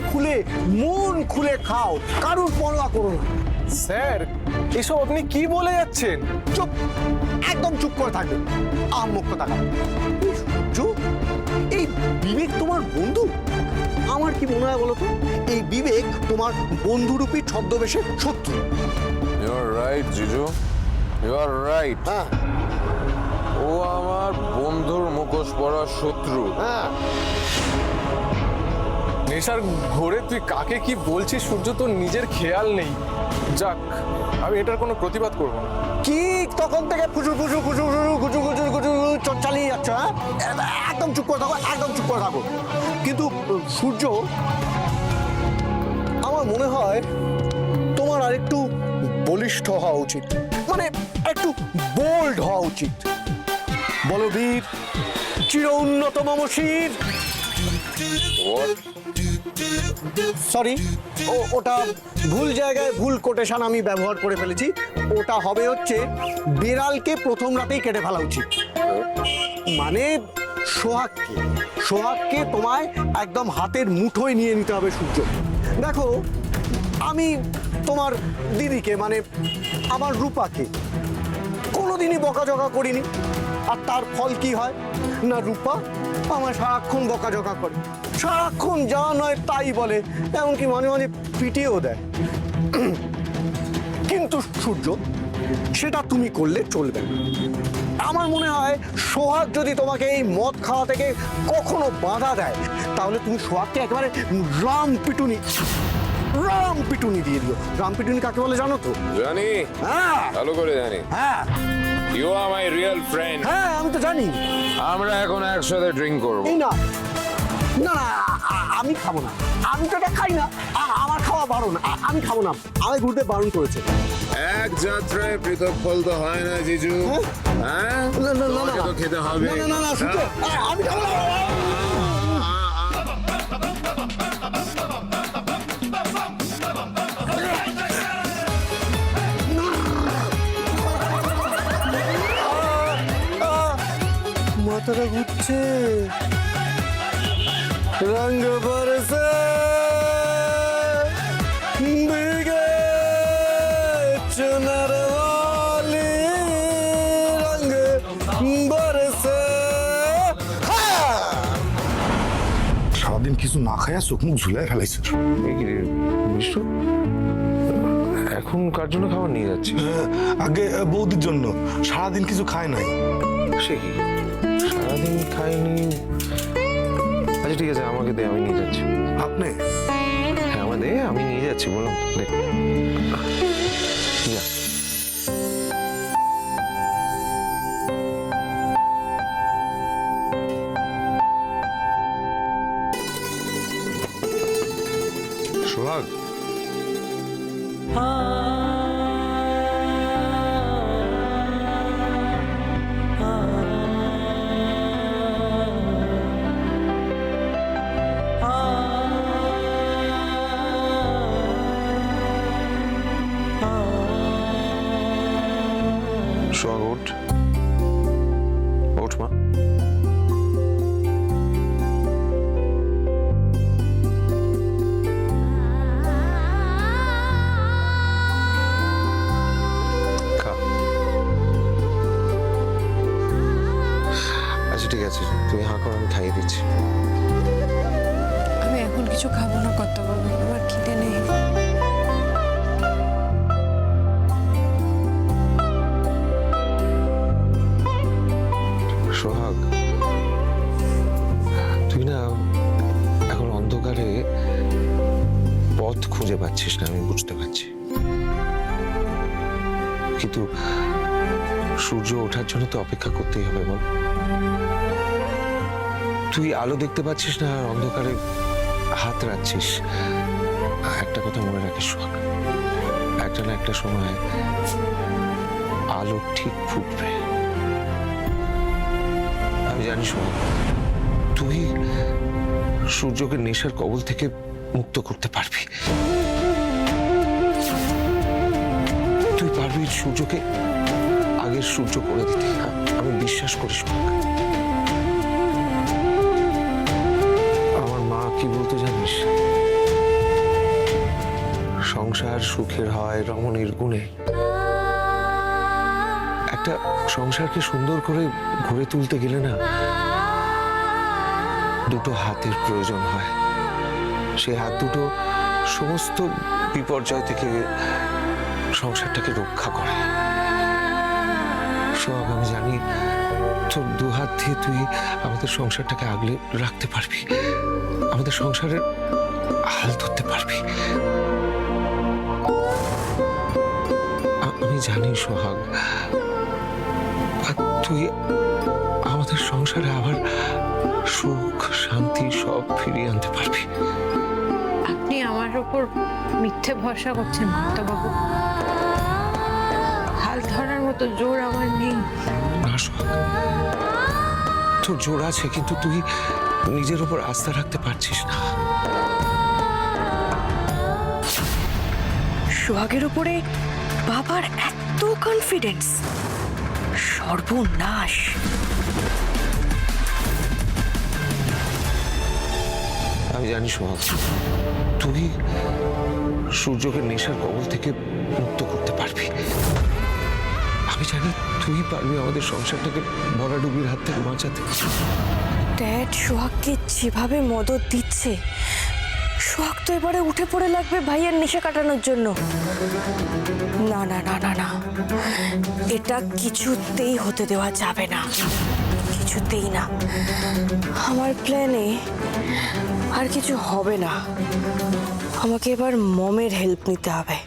খুলে মন খুলে খাও, কারুর পরোয়া করো না। স্যার এসব আপনি কি বলে যাচ্ছেন? চুপ, একদম চুপ করে থাকবে, আহম্মক কথা। সূর্য, এই বিবেক তোমার বন্ধু? আমার কি মনে হয় বলো তো, এই বিবেক তোমার বন্ধুরূপী ছদ্মবেশে শত্রু। ইউ আর রাইট জিজু, ইউ আর রাইট। হ্যাঁ ও আমার বন্ধুর মুখোশ পরা শত্রু। হ্যাঁ, নেশার ঘোরে তুই কাকে কি বলছিস সূর্য, তোর নিজের খেয়াল নেই। যাক, আমি এটার কোনো প্রতিবাদ করব না। কি তখন থেকে ফুসু ফুসু ফুসু ফুসু গুজু গুজু গুজু চালিয়ে যাচ্ছ? হ্যাঁ, একদম চুপ করে থাকো, একদম চুপ করে থাকো। কিন্তু সূর্য, আমার মনে হয় তোমার আর একটু বলিষ্ঠ হওয়া উচিত, মানে একটু বোল্ড হওয়া উচিত। বলবীর, চির উন্নত মমশির। সরি, ওটা ভুল জায়গায় ভুল কোটেশন আমি ব্যবহার করে ফেলেছি। ওটা হবে হচ্ছে বিড়ালকে প্রথম রাতেই কেটে ফেলা উচিত। মানে সোহাগকে তোমায় একদম হাতের মুঠোয় নিয়ে নিতে হবে সূর্য। দেখো, আমি তোমার দিদিকে, মানে আমার রূপাকে কোনোদিনই বকাঝকা করিনি, আর তার ফল কি হয় না, রূপা আমার সারাক্ষণ বকাঝকা করে, সারাক্ষণ যা নয় তাই বলে, এমনকি মাঝে মাঝে পিটিয়েও দেয়। কিন্তু সূর্য, সেটা তুমি করলে চলবে না। আমার মনে হয় সোহাগ যদি তোমাকে এই মদ খাওয়া থেকে কখনো বাধা দেয়, তাহলে তুমি সোহাগকে একেবারে রাম পিটুনি দিয়ে দিও। রাম পিটুনি কাকে বলে জানো তো? জানি, হ্যাঁ ভালো করে জানি। হ্যাঁ you are my real friend. হ্যাঁ, আমি তো জানি। আমরা এখন একসাথে ড্রিঙ্ক করব। এই না না না, আমি খাবো না, আমি তো এটা খাই না, আমার খাওয়া বারণ, আমি খাবো না, আমায় ঘুরতে বারণ করেছে। এক যাত্রায় পৃথক ফল তো হয় না জিজু। হ্যাঁ, না না না তোমাকে তো খেতে হবে। না না না, সূর্য, আমি খাবো না। মাথাটা ঘুরছে, রঙ বরসে ভीगे चुनर वाली, रंग बरसे। সারাদিন কিছু না খাইয়া চোখ মুখ ঝুলাই ফেলাইছে। বিষ্ণু, এখন কার জন্য খাবার নিয়ে যাচ্ছি? আগে বৌদির জন্য, সারাদিন কিছু খায় নাই। সে কি, সারাদিন খাইনি? আচ্ছা ঠিক আছে, আমাকে দে, আমি নিয়ে যাচ্ছি। আপনি হ্যাঁ আমার দে, আমি নিয়ে যাচ্ছি, বললাম দেখ। যা। সোহাগ, সোহাগ ওঠ, ওঠ মা। খা। আচ্ছা ঠিক আছে, তুই হাঁ কর, আমি খাইয়ে দিচ্ছি। আমি এখন কিছু খাবো না কর্তাবাবু, আমার খিদে নেই। সোহাগ, তুই না এখন অন্ধকারে পথ খুঁজে পাচ্ছিস না, আমি বুঝতে পারছি। কিন্তু সূর্য ওঠার জন্য তো অপেক্ষা করতেই হবে, বল। তুই আলো দেখতে পাচ্ছিস না, আর অন্ধকারে হাত রাখছিস। একটা কথা মনে রাখিস সোহাগ, একটা না একটা সময় আলো ঠিক ফুটবে। আমি জানি সোহাগ, তুই সূর্যকে নেশার কবল থেকে মুক্ত করতে পারবি। তুই পারবি সূর্যকে আগের সূর্য করে দিতে, আমি বিশ্বাস করি সোহাগ। আমার মা কি বলতো জানিস? সংসার সুখের হয় রমণীর গুণে। একটা সংসারকে সুন্দর করে গড়ে তুলতে গেলে না দুটো হাতের প্রয়োজন হয়। সেই হাত দুটো সমস্ত বিপর্যয় থেকে সংসারটাকে রক্ষা করে। সব আমি জানি তোর দু হাত দিয়ে তুই আমাদের সংসারটাকে আগলে রাখতে পারবি, আমাদের সংসারের হাল ধরতে পারবি। আমি জানি সোহাগ, আর তুই আমাদের সংসারে আবার সুখ শান্তি সব ফিরিয়ে আনতে পারবি। আপনি আমার ওপর মিথ্যে ভরসা করছেন বাবু। হাল ধরার মতো জোর আমার নেই। না সোহাগ, তোর জোর আছে, কিন্তু তুই নিজের উপর আস্থা রাখতে পারছিস না। সোহাগের উপরে বাবার এত কনফিডেন্স, সর্বনাশ। আমি জানি সোহাগ, তুই সূর্যকে নেশার কবল থেকে মুক্ত করতে পারবি। আমি জানি তুই পারবি আমাদের সংসারটাকে ভরাডুবির হাত থেকে বাঁচাতে। ড্যাড সোহাগকে যেভাবে মদত দিচ্ছে, সোহাগ তো এবারে উঠে পড়ে লাগবে ভাইয়ের নেশা কাটানোর জন্য। না না না না না, এটা কিছুতেই হতে দেওয়া যাবে না, কিছুতেই না। আমার প্ল্যানে আর কিছু হবে না, আমাকে এবার মমের হেল্প নিতে হবে।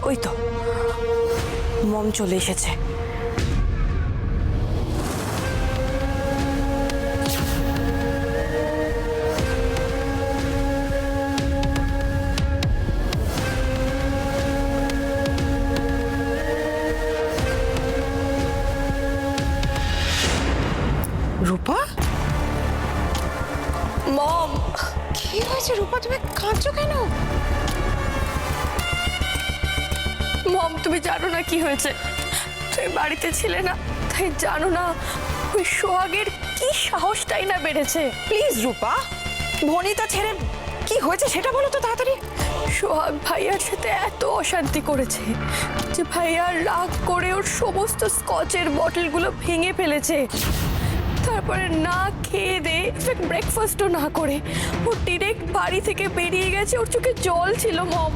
ওই তো মম চলে এসেছে। রূপা, মম, কি হয়েছে রূপা, তুমি কাঁদছো কেন? মম, তুমি জানো না কি হয়েছে? তুমি বাড়িতে ছিলে না, তাই জানো না ওই সোহাগের কি সাহসটাই না বেড়েছে। প্লিজ রূপা, ভনিতা ছেড়ে কি হয়েছে সেটা বলো তো তাড়াতাড়ি। সোহাগ ভাইয়ার সাথে এত অশান্তি করেছে যে ভাইয়া রাগ করে ওর সমস্ত স্কচের বটলগুলো ভেঙে ফেলেছে। তারপরে না খেয়ে দে, ব্রেকফাস্টও না করে ও ডিরেক্ট বাড়ি থেকে বেরিয়ে গেছে। ওর চোখে জল ছিল মম।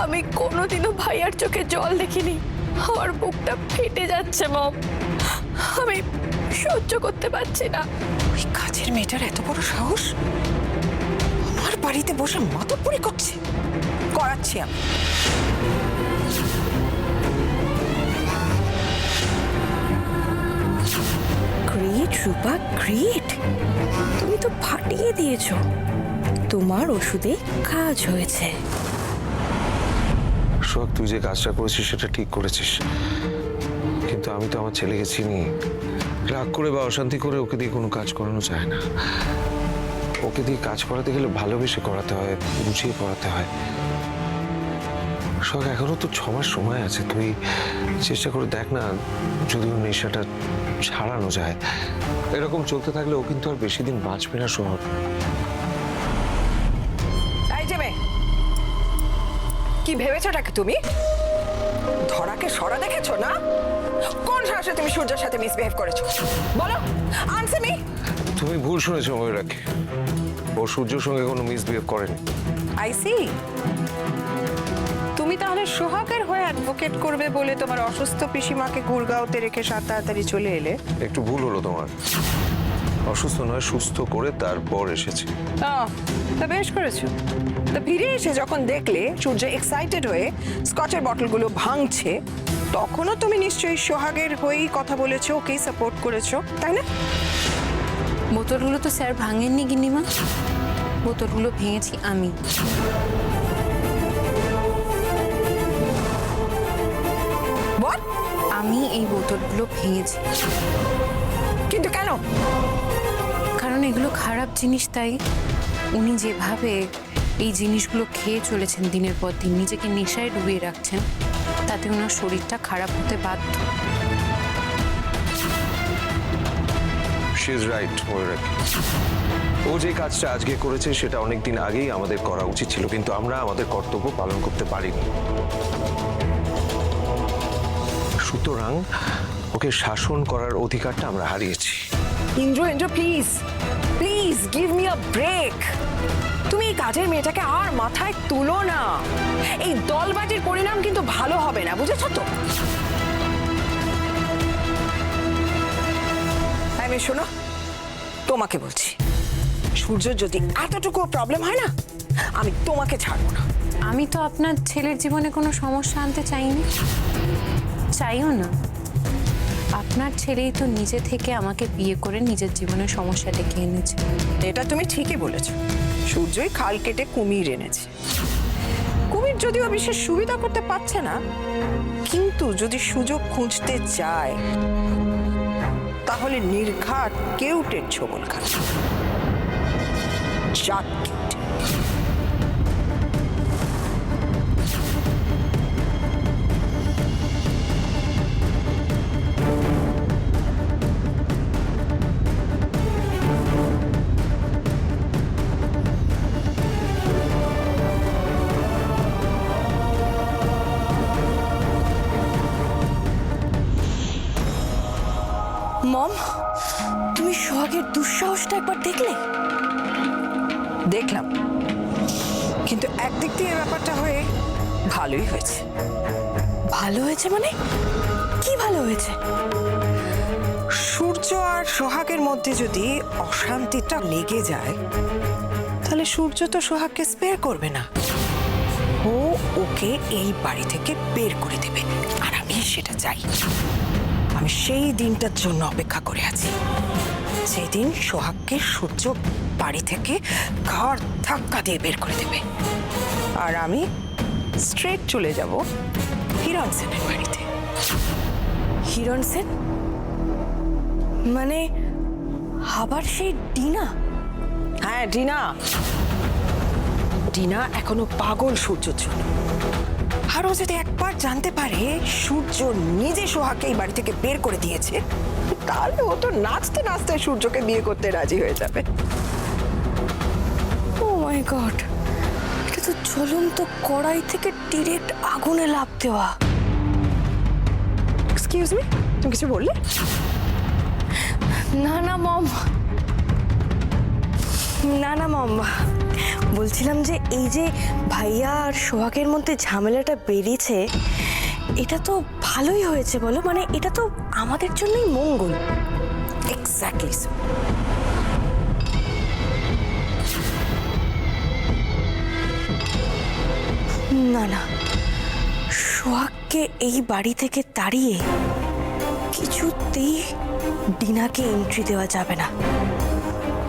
আমি কোনোদিনও ভাইয়ার চোখে জল দেখিনি। আমার বুকটা ফেটে যাচ্ছে মম, আমি সহ্য করতে পারছি না। ওই কাজের মেয়েটার এত বড় সাহস, আমার বাড়িতে বসে মাতব্বরি করছে। করাচ্ছি আমি। গ্রেট রূপা, গ্রেট, তুমি তো ফাটিয়ে দিয়েছো। তোমার ওষুধে কাজ হয়েছে। সোহাগ, তুই যে কাজটা করেছিস সেটা ঠিক করেছিস, কিন্তু আমি তো আমার ছেলেকে চিনি। রাগ করে বা অশান্তি করে ওকে দিয়ে কোনো কাজ করানো যায় না। ওকে দিয়ে কাজ করাতে গেলে ভালোবেসে করাতে হয়, বুঝিয়ে করাতে হয়। সোহাগ, এখনো তো 6 মাস সময় আছে, তুই চেষ্টা করে দেখ না যদি ওর নেশাটা ছাড়ানো যায়। এরকম চলতে থাকলে ও কিন্তু আর বেশি দিন বাঁচবে না সোহাগ। এই যে মেয়ে, কি ভেবেছোটাকে তুমি? ধরাকে সরা দেখেছো না? কোন সাহসে তুমি সূর্যের সাথে মিসবিহেভ করেছো বলো? Answer me. তুমি ভুল শুনেছো ময়ূরাকে, ও সূর্যর সঙ্গে কোনো মিসবিহেভ করেনি। I see. তুমি তাহলে সোহাগের হয়ে অ্যাডভোকেট করবে বলে তোমার অসুস্থ পিসিমাকে গুরগাঁওতে রেখে তাড়াতাড়ি চলে এলে। একটু ভুল হলো তোমার, অসুস্থ নয় সুস্থ করে তারপর এসেছি। তা বেশ করেছো। তা ফিরে এসে যখন দেখলে সূর্য এক্সাইটেড হয়ে স্কচের বটলগুলো ভাঙছে, তখনও তুমি নিশ্চয়ই সোহাগের হয়েই কথা বলেছো, ওকেই সাপোর্ট করেছো, তাই না? বোতলগুলো তো স্যার ভাঙেননি গিন্নিমা, বোতলগুলো ভেঙেছি আমি। বল। আমি এই বোতলগুলো ভেঙেছি। কিন্তু কেন? কারণ এগুলো খারাপ জিনিস, তাই উনি যেভাবে এই জিনিসগুলো খেয়ে চলেছেন দিনের পর দিন, নিজেকে নেশায় ডুবিয়ে রাখছেন, তাতে ওনার শরীরটা খারাপ হতে বাধ্য। She is right Mayurakshi. ও যে কাজটা আজকে করেছে সেটা অনেকদিন আগেই আমাদের করা উচিত ছিল, কিন্তু আমরা আমাদের কর্তব্য পালন করতে পারিনি। সুতরাং ওকে শাসন করার অধিকারটা আমরা হারিয়েছি। Indra please please give me a break. তুমি এই কাজের মেয়েটাকে আর মাথায় তুলো না। এই দলবাজির পরিণাম কিন্তু ভালো হবে না, বুঝেছো তো? আমি শোনো, তোমাকে বলছি, সূর্যর যদি এতটুকু প্রবলেম হয় না, আমি তোমাকে ছাড়বো না। আমি তো আপনার ছেলের জীবনে কোনো সমস্যা আনতে চাইনি, চাইও না। আপনার ছেলেই তো নিজে থেকে আমাকে বিয়ে করে নিজের জীবনের সমস্যা ডেকে এনেছে। এটা তুমি ঠিকই বলেছো, সূর্যই খাল কেটে কুমির এনেছে। কুমির যদিও বিশেষ সুবিধা করতে পারছে না, কিন্তু যদি সুযোগ খুঁজতে চায় তাহলে নির্ঘাত কেউটের ছোবল খাবে। জাত কেউটে। মম, তুমি সোহাগের দুঃসাহসটা একবার দেখলে? দেখলাম, কিন্তু একদিক দিয়ে ব্যাপারটা হয়ে ভালোই হয়েছে। ভালো হয়েছে মানে? কি ভালো হয়েছে? সূর্য আর সোহাগের মধ্যে যদি অশান্তিটা লেগে যায়, তাহলে সূর্য তো সোহাগকে স্পেয়ার করবে না। ও ওকে এই বাড়ি থেকে বের করে দেবে, আর আমি সেটা চাই। আমি সেই দিনটার জন্য অপেক্ষা করে আছি, সেই দিন সোহাগকে সূর্য বাড়ি থেকে ঘর ধাক্কা দিয়ে বের করে দেবে, আর আমি স্ট্রেট চলে যাব হিরণ সেনের বাড়িতে। হিরণ সেন মানে আবার সেই ডিনা? হ্যাঁ, ডিনা। ডিনা এখনো পাগল সূর্যর জন্য। আর ও যদি একবার জানতে পারে সূর্য নিজে সোহাগকে এই বাড়ি থেকে বের করে দিয়েছে, তাহলে ও তো নাচতে নাচতে সূর্যকে বিয়ে করতে রাজি হয়ে যাবে। ও মাই গড, এটা তো জ্বলন্ত কড়াই থেকে ডিরেক্ট আগুনে লাফ দেওয়া। এক্সকিউজ মি, তুমি কিছু বললে? না না মম, না না মম, বলছিলাম যে এই যে ভাইয়া আর সোহাগের মধ্যে ঝামেলাটা বেরিয়েছে, এটা তো ভালোই হয়েছে বলো, মানে এটা তো আমাদের জন্যই মঙ্গল। এক্স্যাক্টলি। না না, সোহাগকে এই বাড়ি থেকে তাড়িয়ে কিছুতেই ডিনাকে এন্ট্রি দেওয়া যাবে না।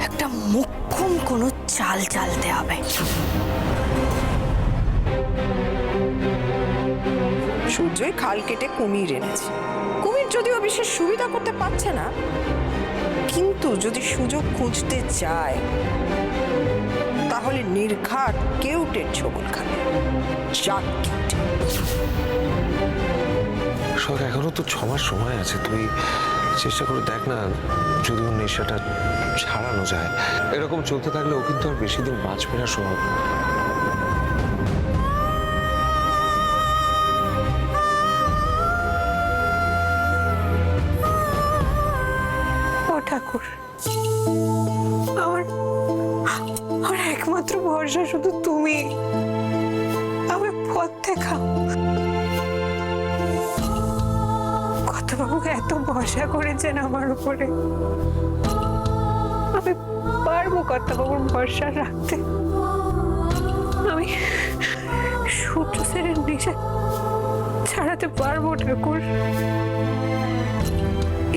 একটা মোক্ষম কোনো চাল চালতে হবে। সূর্যই খাল কেটে কুমির এনেছে। কুমির যদিও বিশেষ সুবিধা করতে পারছে না, কিন্তু যদি সুযোগ খুঁজতে চায় তাহলে নির্ঘাত কেউটের ছোবল খাবে। জাত কেউটে। শখ, এখনো তো 6 মাস সময় আছে, তুই চেষ্টা করে দেখ না যদি ওর নেশাটা ছাড়ানো যায়। এরকম চলতে থাকলে ও কিন্তু আর বেশি দিন বাঁচবে না সোহাগ। ও ঠাকুর, আমার আমার একমাত্র ভরসা শুধু তুমি। আমি পথ দেখাও। কর্তাবাবু এত ভরসা করেছেন আমার উপরে, আমি পারবো কর্তাবাবুর ভরসা রাখতে। আমি সূর্য সেনের নেশা ছাড়াতে পারবো ঠাকুর।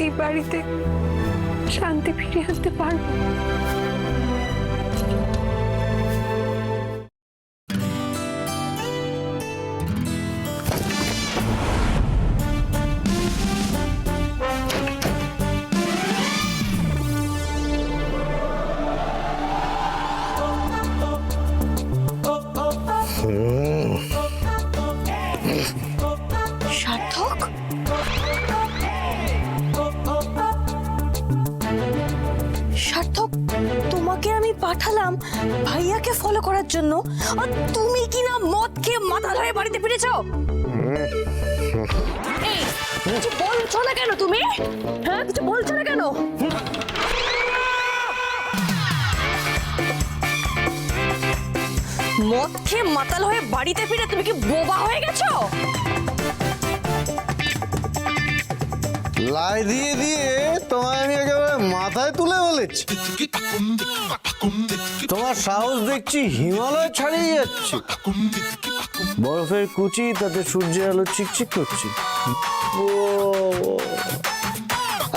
এই বাড়িতে শান্তি ফিরিয়ে আনতে পারবো। সার্থক, গেছিলাম ভাইয়াকে ফলো করার জন্য, আর তুমি কি না মদ খেয়ে মাতাল হয়ে বাড়িতে ফিরেছো? এই, কিছু বলছো না কেন তুমি? হ্যাঁ, কিছু বলছো না কেন? মদ খেয়ে মাতাল হয়ে বাড়িতে ফিরে তুমি কি বোবা হয়ে গেছো? লাই দিয়ে দিয়ে তোমায় আমি একেবারে মাথায় তুলে বলেছি। তোমার সাহস দেখছি হিমালয় ছাড়িয়ে যাচ্ছে। বরফের কুচি, তাতে সূর্যের আলো চিকচিক করছে। ও,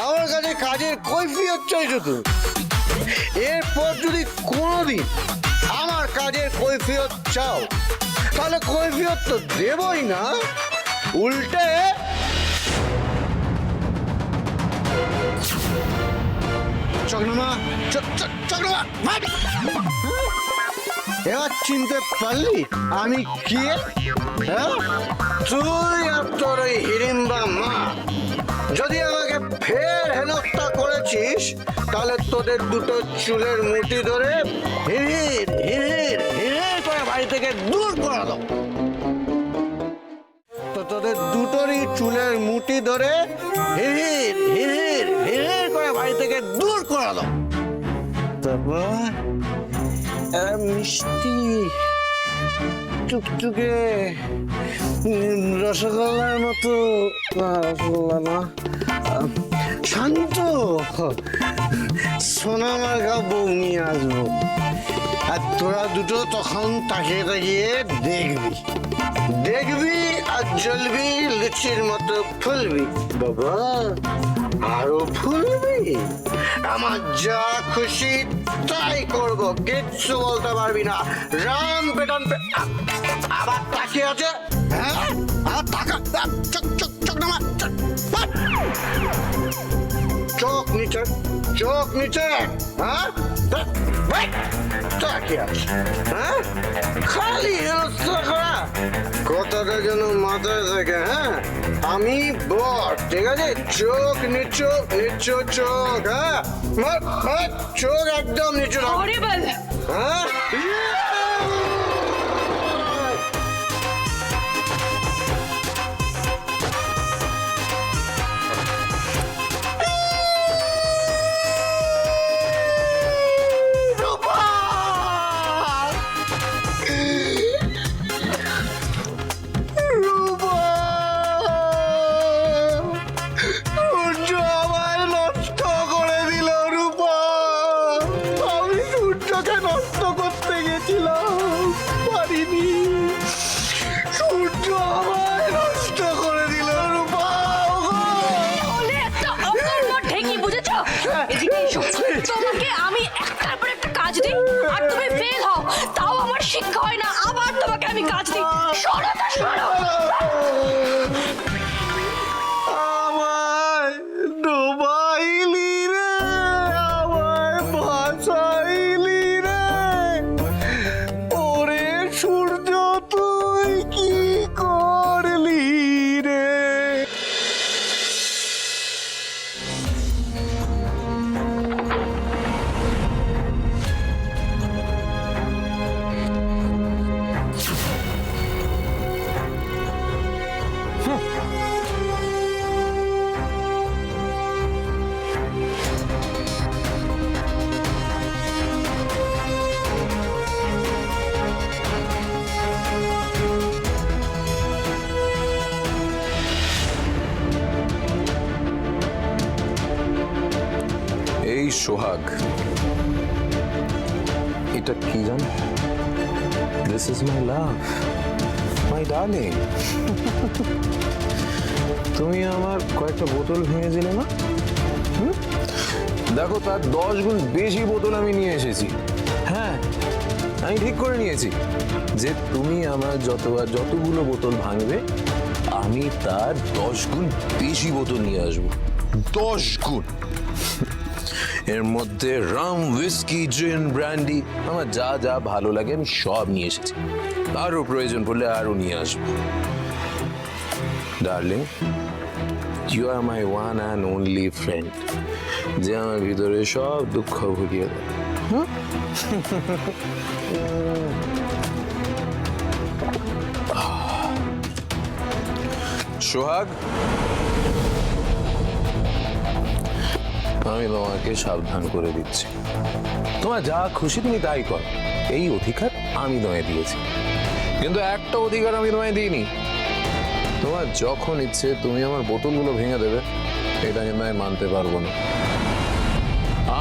আমার কাছে কাজের কৈফিয়ত চাইছো তুমি? এরপর যদি কোনোদিন আমার কাজের কৈফিয়ত চাও, তাহলে কৈফিয়ত তো দেবই না, উল্টে চক্রমা চক্রমা। এবার চিনতে পারলি আমি কে? হ্যাঁ, তুই আর তোর ওই হিড়িম্বা মা যদি আমাকে ফের হেনস্থা করেছিস, তাহলে তোদের দুটো চুলের মুঠি ধরে হিড়হিড় হিড়হিড় হিড়হিড় করে বাড়ি থেকে দূর করে দাও। তো তোদের দুটোরই চুলের মুঠি ধরে হিড়হিড় হিড়হিড় হিড়হিড় করে বাড়ি থেকে দূর করে দাও। তারপর মিষ্টি টুকটুকে রসগোল্লার মতো, রসগোল্লা না, শান্ত সোনামার্গা বউ নিয়ে আসবো। আর তোরা দুটো তখন তাকিয়ে তাকিয়ে দেখবি দেখবি আর জ্বলবি, লুচির মতো ফুলবি। বাবা, আরো ফুলবি। আমার যা খুশি তাই করবো, কিচ্ছু বলতে পারবি না। রাম পেটান আবার তাকিয়ে আছে। হ্যাঁ, আর তাকা, চোখ চোখ চোখ নামা, চোখ নিচে, চোখ নিচে। হ্যাঁ, তাকিয়ে আছে। হ্যাঁ, খালি কথাটা যেন মাথায় থাকে। হ্যাঁ, আমি বর, ঠিক আছে? চোখ নিচু নিচু চোখ। হ্যাঁ, চোখ একদম নিচু না। হ্যাঁ, তোমাকে আমি একটার পর একটা কাজ দিই আর তুমি ফেল হও, তাও আমার শিক্ষা হয় না, আবার তোমাকে আমি কাজ দিই। সরো তো সরো। আমায় ডুবাইলি রে, আমায় ভাসাইলি রে। ওরে সূর্য, তুই কি করলি রে? এই সোহাগ, এটা কি জানো? This is my love, my darling. তুমি আমার কয়েকটা বোতল ভেঙে দিলে না? দেখো, তার 10 গুণ বেশি বোতল আমি নিয়ে এসেছি। হ্যাঁ, আমি ঠিক করে নিয়েছি যে তুমি আমার যতগুলো বোতল ভাঙবে, আমি তার 10 গুণ বেশি বোতল নিয়ে আসবো। 10 গুণ। এর মধ্যে রাম, হুইস্কি, জিন, ব্র্যান্ডি, আমার যা যা ভালো লাগে আমি সব নিয়ে এসেছি। আরো প্রয়োজন পড়লে আরো নিয়ে আসবো। Darling, you are my one and only friend, যে আমার ভিতরে সব দুঃখ ভুলিয়ে দেয়। সোহাগ, আমি তোমাকে সাবধান করে দিচ্ছি, তোমার যা খুশি তুমি তাই কর, এই অধিকার আমি তোমায় দিয়েছি। কিন্তু একটা অধিকার আমি তোমায় দিইনি, তোমার যখন ইচ্ছে তুমি আমার বোতলগুলো ভেঙে দেবে, এটা কিন্তু আমি মানতে পারবো না,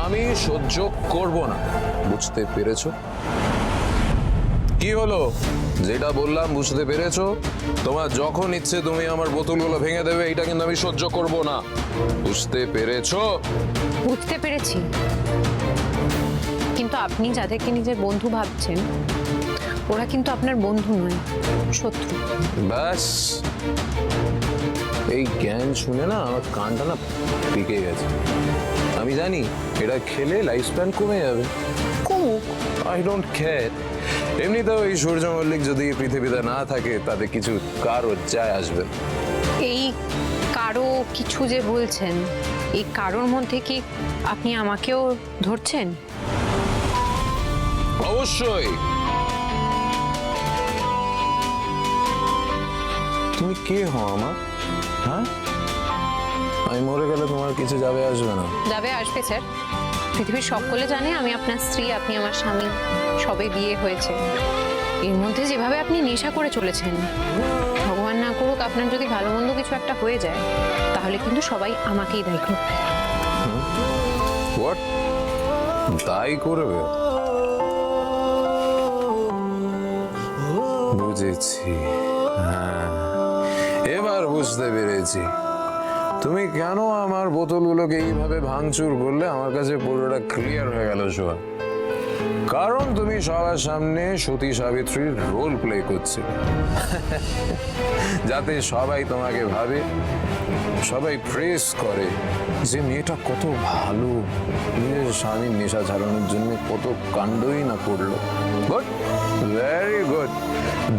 আমি সহ্য করব না, বুঝতে পেরেছো? কি হলো, যেটা বললাম বুঝতে পেরেছো? তোমার যখন ইচ্ছে তুমি আমার বোতলগুলো ভেঙে দেবে, এটা কিন্তু আমি সহ্য করব না, বুঝতে পেরেছো? বুঝতে পেরেছি, কিন্তু আপনি যাদেরকে নিজের বন্ধু ভাবছেন ওরা কিন্তু আপনার বন্ধু নয়, শত্রু। ব্যাস, এই জ্ঞান শুনে না আমার কানটা না পেকে গেছে। আমি জানি এটা খেলে লাইফ স্প্যান কমে যাবে, কমুক, আই ডোন্ট কেয়ার। এমনিতেও এই সূর্য মল্লিক যদি পৃথিবীতে না থাকে তাতে কিছু কারো যায় আসবে না। এই কারো কিছু যে বলছেন, এই কারোর মধ্যে কি আপনি আমাকেও ধরছেন? অবশ্যই। তুমি কে হও আমার? হ্যাঁ, আমি মরে গেলে তোমার কিছু যাবে আসবে না। যাবে আসবে স্যার, পৃথিবীর সকলে জানে আমি আপনার স্ত্রী, আপনি আমার স্বামী, সবে বিয়ে হয়েছে। এর মধ্যে যেভাবে আপনি নেশা করে চলেছেন, ভগবান না করুক আপনার যদি ভালো মন্দ কিছু একটা হয়ে যায়, তাহলে কিন্তু সবাই আমাকেই দায়ী করবে। হোয়াট, দায়ী করবে? বুঝেছি, হ্যাঁ, এবার বুঝতে পেরেছি তুমি কেন আমার বোতলগুলোকে এইভাবে ভাঙচুর করলে। আমার কাছে পুরোটা ক্লিয়ার হয়ে গেল সোহা। কারণ তুমি সবার সামনে সতী সাবিত্রীর রোল প্লে করছে, যাতে সবাই তোমাকে ভাবে, সবাই প্রেস করে যে মেয়েটা কত ভালো, নিজের স্বামীর নেশা ছাড়ানোর জন্য কত কাণ্ডই না করলো। গুড, ভেরি গুড,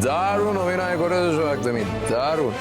দারুণ অভিনয় করেছো একদমই দারুণ।